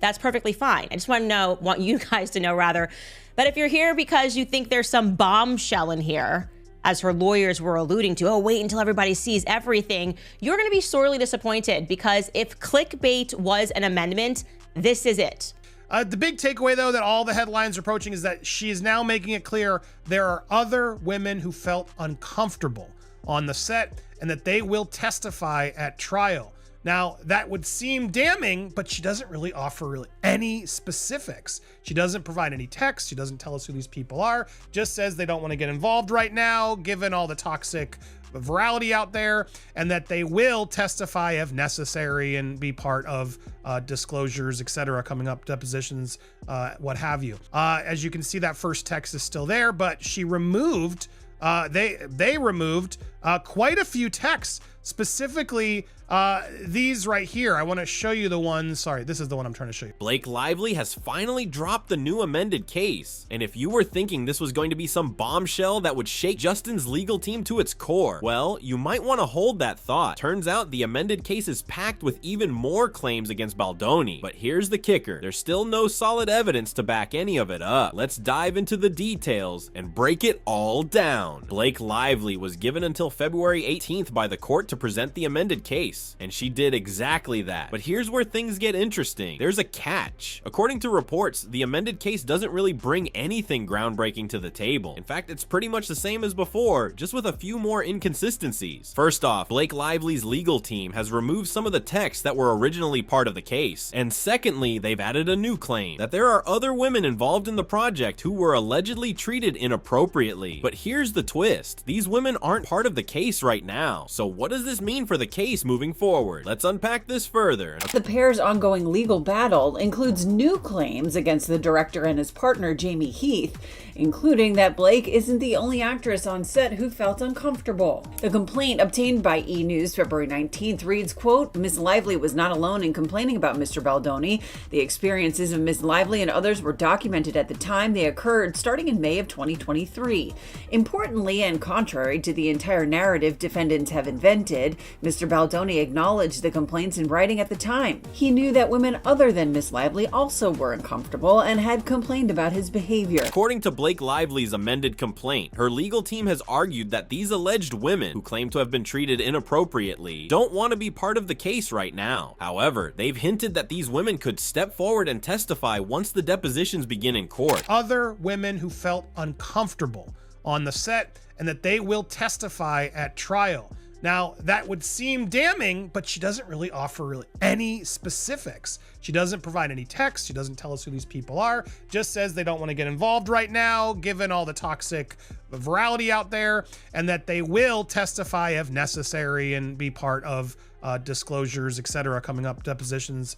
that's perfectly fine. I just want you guys to know rather, that if you're here because you think there's some bombshell in here, as her lawyers were alluding to, oh, wait until everybody sees everything, you're going to be sorely disappointed, because if clickbait was an amendment, this is it. The big takeaway, though, that all the headlines are approaching is that she is now making it clear there are other women who felt uncomfortable on the set and that they will testify at trial. Now, that would seem damning, but she doesn't really offer any specifics. She doesn't provide any text. She doesn't tell us who these people are. Just says they don't want to get involved right now, given all the toxic virality out there, and that they will testify if necessary and be part of disclosures, etc., coming up, depositions, what have you. As you can see, that first text is still there, but she removed, they removed quite a few texts, specifically these right here. I want to show you the one. Sorry, this is the one I'm trying to show you. Blake Lively has finally dropped the new amended case. And if you were thinking this was going to be some bombshell that would shake Justin's legal team to its core, well, you might want to hold that thought. Turns out the amended case is packed with even more claims against Baldoni. But here's the kicker. There's still no solid evidence to back any of it up. Let's dive into the details and break it all down. Blake Lively was given until February 18th by the court to present the amended case. And she did exactly that. But here's where things get interesting. There's a catch. According to reports, the amended case doesn't really bring anything groundbreaking to the table. In fact, it's pretty much the same as before, just with a few more inconsistencies. First off, Blake Lively's legal team has removed some of the texts that were originally part of the case. And secondly, they've added a new claim that there are other women involved in the project who were allegedly treated inappropriately. But here's the twist. These women aren't part of the case right now. So what does this mean for the case moving forward? Let's unpack this further. The pair's ongoing legal battle includes new claims against the director and his partner, Jamie Heath, including that Blake isn't the only actress on set who felt uncomfortable. The complaint obtained by E! News February 19th reads, quote, Ms. Lively was not alone in complaining about Mr. Baldoni. The experiences of Ms. Lively and others were documented at the time they occurred, starting in May of 2023. Importantly, and contrary to the entire narrative defendants have invented, Mr. Baldoni acknowledged the complaints in writing at the time. He knew that women other than Ms. Lively also were uncomfortable and had complained about his behavior. According to Blake Lively's amended complaint, her legal team has argued that these alleged women, who claim to have been treated inappropriately, don't want to be part of the case right now. However, they've hinted that these women could step forward and testify once the depositions begin in court. Other women who felt uncomfortable on the set and that they will testify at trial. Now, that would seem damning, but she doesn't really offer any specifics. She doesn't provide any text. She doesn't tell us who these people are. Just says they don't want to get involved right now, given all the toxic virality out there, and that they will testify if necessary and be part of disclosures, etc., coming up, depositions,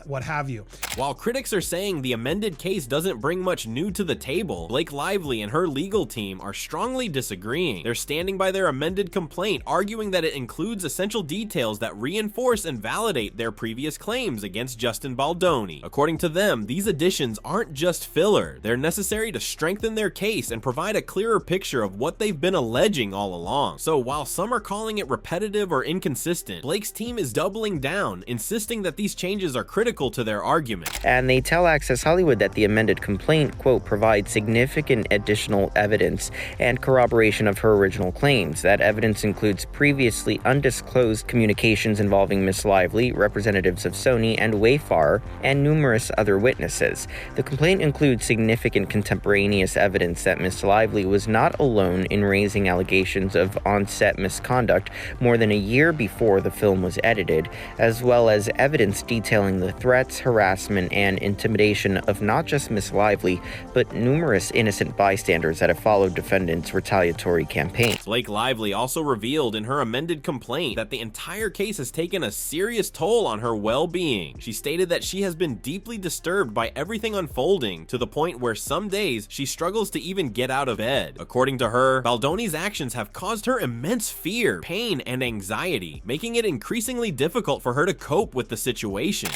what have you. While critics are saying the amended case doesn't bring much new to the table, Blake Lively and her legal team are strongly disagreeing. They're standing by their amended complaint, arguing that it includes essential details that reinforce and validate their previous claims against Justin Baldoni. According to them, these additions aren't just filler. They're necessary to strengthen their case and provide a clearer picture of what they've been alleging all along. So while some are calling it repetitive or inconsistent, Blake's team is doubling down, insisting that these changes are critical to their argument. And they tell Access Hollywood that the amended complaint, quote, provides significant additional evidence and corroboration of her original claims. That evidence includes previously undisclosed communications involving Miss Lively, representatives of Sony and Wayfarer, and numerous other witnesses. The complaint includes significant contemporaneous evidence that Miss Lively was not alone in raising allegations of on-set misconduct more than a year before the film was edited, as well as evidence detailing the threats, harassment, and intimidation of not just Miss Lively, but numerous innocent bystanders that have followed defendants' retaliatory campaigns. Blake Lively also revealed in her amended complaint that the entire case has taken a serious toll on her well-being. She stated that she has been deeply disturbed by everything unfolding, to the point where some days she struggles to even get out of bed. According to her, Baldoni's actions have caused her immense fear, pain, and anxiety, making it increasingly difficult for her to cope with the situation.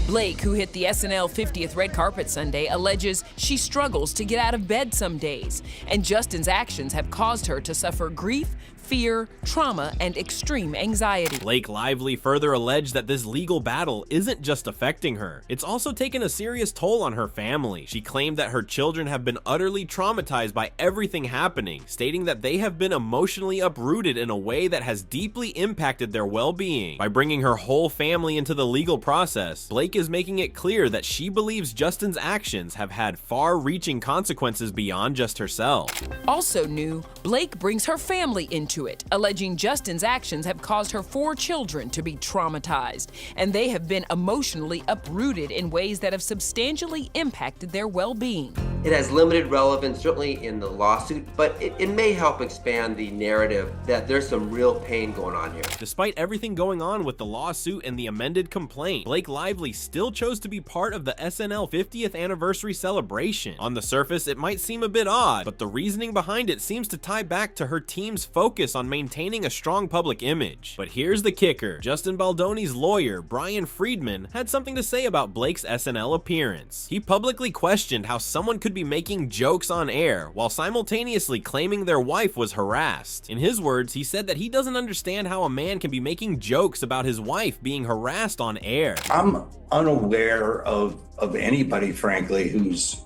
Blake, who hit the SNL 50th red carpet Sunday, alleges she struggles to get out of bed some days, and Justin's actions have caused her to suffer grief, fear, trauma, and extreme anxiety. Blake Lively further alleged that this legal battle isn't just affecting her, it's also taken a serious toll on her family. She claimed that her children have been utterly traumatized by everything happening, stating that they have been emotionally uprooted in a way that has deeply impacted their well-being. By bringing her whole family into the legal process, Blake is making it clear that she believes Justin's actions have had far-reaching consequences beyond just herself. Also new, Blake brings her family into it, alleging Justin's actions have caused her 4 children to be traumatized, and they have been emotionally uprooted in ways that have substantially impacted their well-being. It has limited relevance, certainly in the lawsuit, but it may help expand the narrative that there's some real pain going on here. Despite everything going on with the lawsuit and the amended complaint, Blake Lively still chose to be part of the SNL 50th anniversary celebration. On the surface, it might seem a bit odd, but the reasoning behind it seems to tie back to her team's focus on maintaining a strong public image. But here's the kicker. Justin Baldoni's lawyer, Brian Friedman, had something to say about Blake's SNL appearance. He publicly questioned how someone could be making jokes on air while simultaneously claiming their wife was harassed. In his words, he said that he doesn't understand how a man can be making jokes about his wife being harassed on air. I'm unaware of anybody, frankly, whose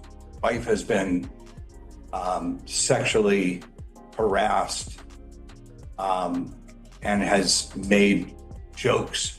wife has been sexually harassed and has made jokes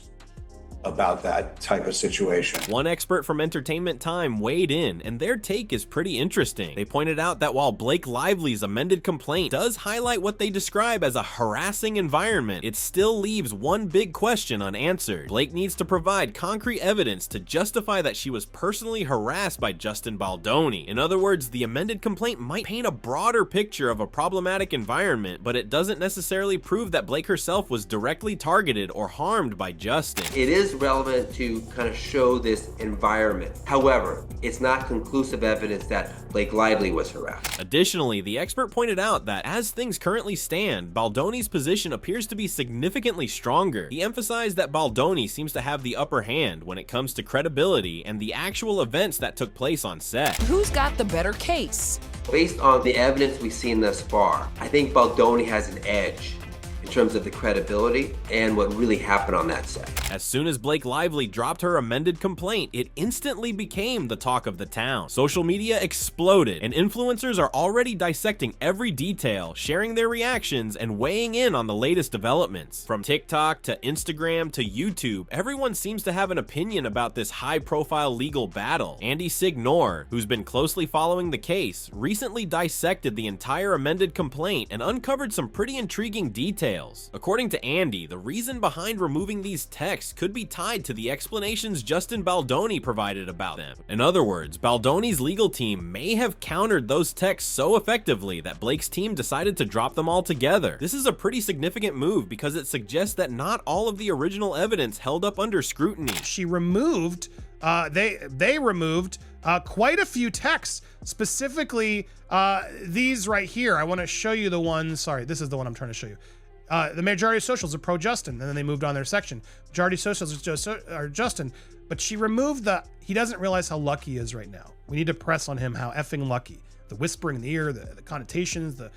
about that type of situation. One expert from Entertainment Time weighed in, and their take is pretty interesting. They pointed out that while Blake Lively's amended complaint does highlight what they describe as a harassing environment, it still leaves one big question unanswered. Blake needs to provide concrete evidence to justify that she was personally harassed by Justin Baldoni. In other words, the amended complaint might paint a broader picture of a problematic environment, but it doesn't necessarily prove that Blake herself was directly targeted or harmed by Justin. It is relevant to kind of show this environment. However, it's not conclusive evidence that Blake Lively was harassed. Additionally, the expert pointed out that as things currently stand, Baldoni's position appears to be significantly stronger. He emphasized that Baldoni seems to have the upper hand when it comes to credibility and the actual events that took place on set. Who's got the better case? Based on the evidence we've seen thus far, I think Baldoni has an edge in terms of the credibility and what really happened on that set. As soon as Blake Lively dropped her amended complaint, it instantly became the talk of the town. Social media exploded, and influencers are already dissecting every detail, sharing their reactions, and weighing in on the latest developments. From TikTok to Instagram to YouTube, everyone seems to have an opinion about this high-profile legal battle. Andy Signor, who's been closely following the case, recently dissected the entire amended complaint and uncovered some pretty intriguing details. According to Andy, the reason behind removing these texts could be tied to the explanations Justin Baldoni provided about them. In other words, Baldoni's legal team may have countered those texts so effectively that Blake's team decided to drop them all together. This is a pretty significant move because it suggests that not all of the original evidence held up under scrutiny. She removed, they removed quite a few texts, specifically these right here. I want to show you the one. Sorry, this is the one I'm trying to show you. The majority of socials are pro-Justin, and then they moved on their section. Majority of socials are Justin, but she removed he doesn't realize how lucky he is right now. We need to press on him how effing lucky. The whispering in the ear, the connotations, the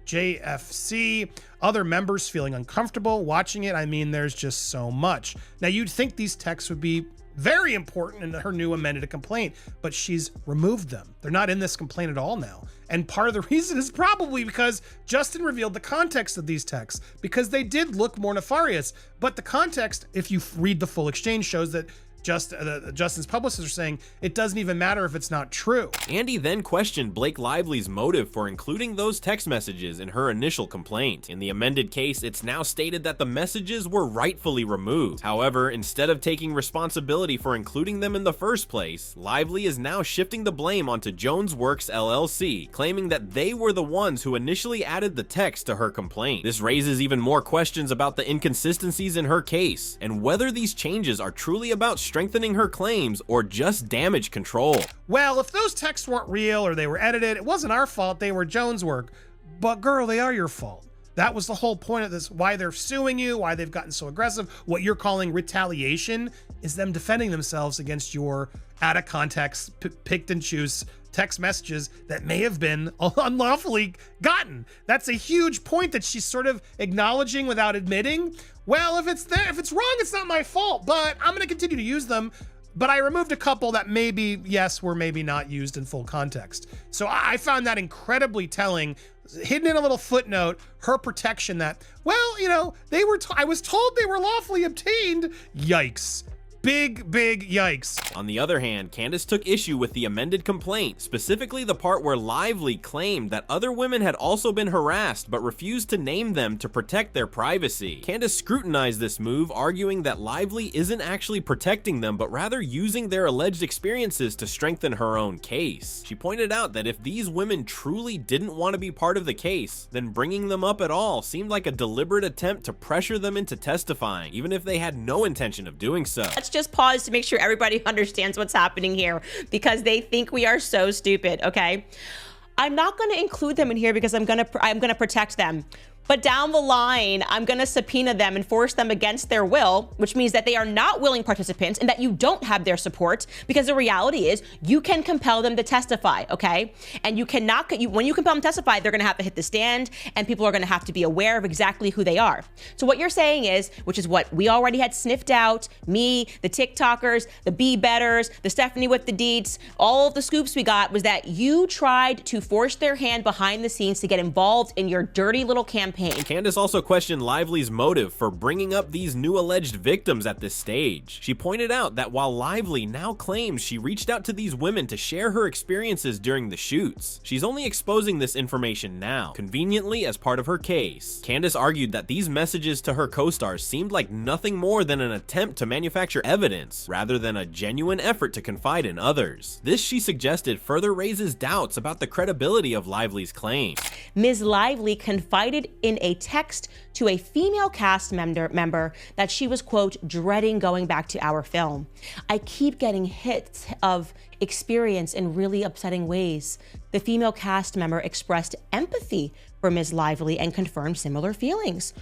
JFC, other members feeling uncomfortable watching it. I mean, there's just so much. Now, you'd think these texts would be very important in her new amended complaint, but she's removed them. They're not in this complaint at all now. And part of the reason is probably because Justin revealed the context of these texts, because they did look more nefarious. But the context, if you read the full exchange, shows that Justin's publicists are saying it doesn't even matter if it's not true. Andy then questioned Blake Lively's motive for including those text messages in her initial complaint. In the amended case, it's now stated that the messages were rightfully removed. However, instead of taking responsibility for including them in the first place, Lively is now shifting the blame onto Jones Works LLC, claiming that they were the ones who initially added the text to her complaint. This raises even more questions about the inconsistencies in her case, and whether these changes are truly about strengthening her claims or just damage control. Well, if those texts weren't real or they were edited, it wasn't our fault. They were Jones' work. But girl, they are your fault. That was the whole point of this, why they're suing you, why they've gotten so aggressive. What you're calling retaliation is them defending themselves against your out of context, picked and choose text messages that may have been unlawfully gotten. That's a huge point that she's sort of acknowledging without admitting. Well, if it's wrong, it's not my fault, but I'm going to continue to use them. But I removed a couple that maybe, yes, were maybe not used in full context. So I found that incredibly telling. Hidden in a little footnote, her protection that, well, you know, I was told they were lawfully obtained. Yikes. Big yikes. On the other hand, Candace took issue with the amended complaint, specifically the part where Lively claimed that other women had also been harassed but refused to name them to protect their privacy. Candace scrutinized this move, arguing that Lively isn't actually protecting them but rather using their alleged experiences to strengthen her own case. She pointed out that if these women truly didn't want to be part of the case, then bringing them up at all seemed like a deliberate attempt to pressure them into testifying, even if they had no intention of doing so. Let's just pause to make sure everybody understands what's happening here, because they think we are so stupid, okay? I'm not going to include them in here because I'm going to protect them. But down the line, I'm going to subpoena them and force them against their will, which means that they are not willing participants and that you don't have their support, because the reality is you can compel them to testify, okay? And you cannot, when you compel them to testify, they're going to have to hit the stand and people are going to have to be aware of exactly who they are. So what you're saying is, which is what we already had sniffed out, me, the TikTokers, the Be Betters, the Stephanie with the deets, all of the scoops we got, was that you tried to force their hand behind the scenes to get involved in your dirty little campaign. Candace also questioned Lively's motive for bringing up these new alleged victims at this stage. She pointed out that while Lively now claims she reached out to these women to share her experiences during the shoots, she's only exposing this information now, conveniently as part of her case. Candace argued that these messages to her co-stars seemed like nothing more than an attempt to manufacture evidence, rather than a genuine effort to confide in others. This, she suggested, further raises doubts about the credibility of Lively's claims. Ms. Lively confided in a text to a female cast member that she was, quote, dreading going back to our film. I keep getting hits of experience in really upsetting ways. The female cast member expressed empathy for Ms. Lively and confirmed similar feelings.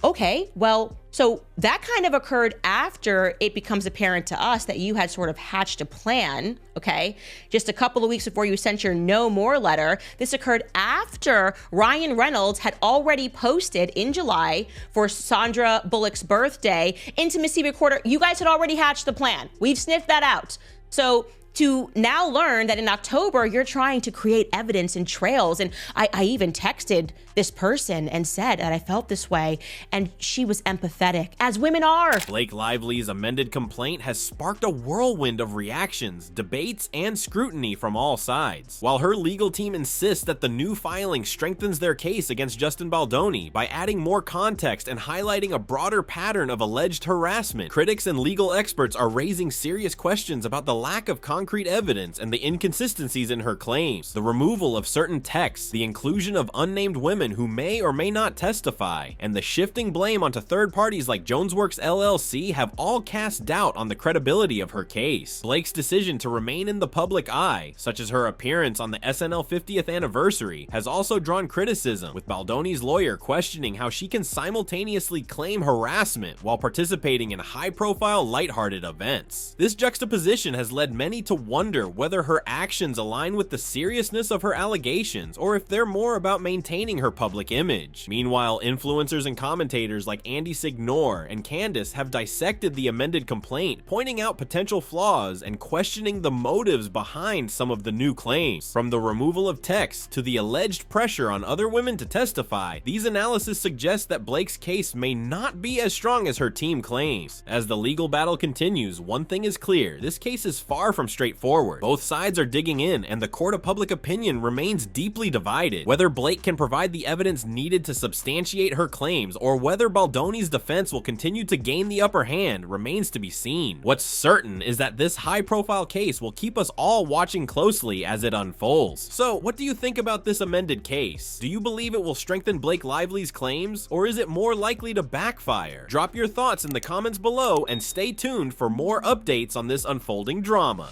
Okay, well, so that kind of occurred after it becomes apparent to us that you had sort of hatched a plan, okay? Just a couple of weeks before you sent your no more letter. This occurred after Ryan Reynolds had already posted in July for Sandra Bullock's birthday, Intimacy Recorder. You guys had already hatched the plan. We've sniffed that out. So to now learn that in October, you're trying to create evidence and trails. And I even texted this person and said that I felt this way, and she was empathetic, as women are. Blake Lively's amended complaint has sparked a whirlwind of reactions, debates, and scrutiny from all sides. While her legal team insists that the new filing strengthens their case against Justin Baldoni by adding more context and highlighting a broader pattern of alleged harassment, critics and legal experts are raising serious questions about the lack of concrete evidence and the inconsistencies in her claims, the removal of certain texts, the inclusion of unnamed women who may or may not testify, and the shifting blame onto third parties like Jonesworks LLC have all cast doubt on the credibility of her case. Blake's decision to remain in the public eye, such as her appearance on the SNL 50th anniversary, has also drawn criticism, with Baldoni's lawyer questioning how she can simultaneously claim harassment while participating in high-profile, lighthearted events. This juxtaposition has led many to wonder whether her actions align with the seriousness of her allegations, or if they're more about maintaining her public image. Meanwhile, influencers and commentators like Andy Signore and Candace have dissected the amended complaint, pointing out potential flaws and questioning the motives behind some of the new claims. From the removal of text to the alleged pressure on other women to testify, these analyses suggest that Blake's case may not be as strong as her team claims. As the legal battle continues, one thing is clear: this case is far from straightforward. Both sides are digging in, and the court of public opinion remains deeply divided. Whether Blake can provide the evidence needed to substantiate her claims, or whether Baldoni's defense will continue to gain the upper hand, remains to be seen. What's certain is that this high-profile case will keep us all watching closely as it unfolds. So, what do you think about this amended case? Do you believe it will strengthen Blake Lively's claims, or is it more likely to backfire? Drop your thoughts in the comments below and stay tuned for more updates on this unfolding drama.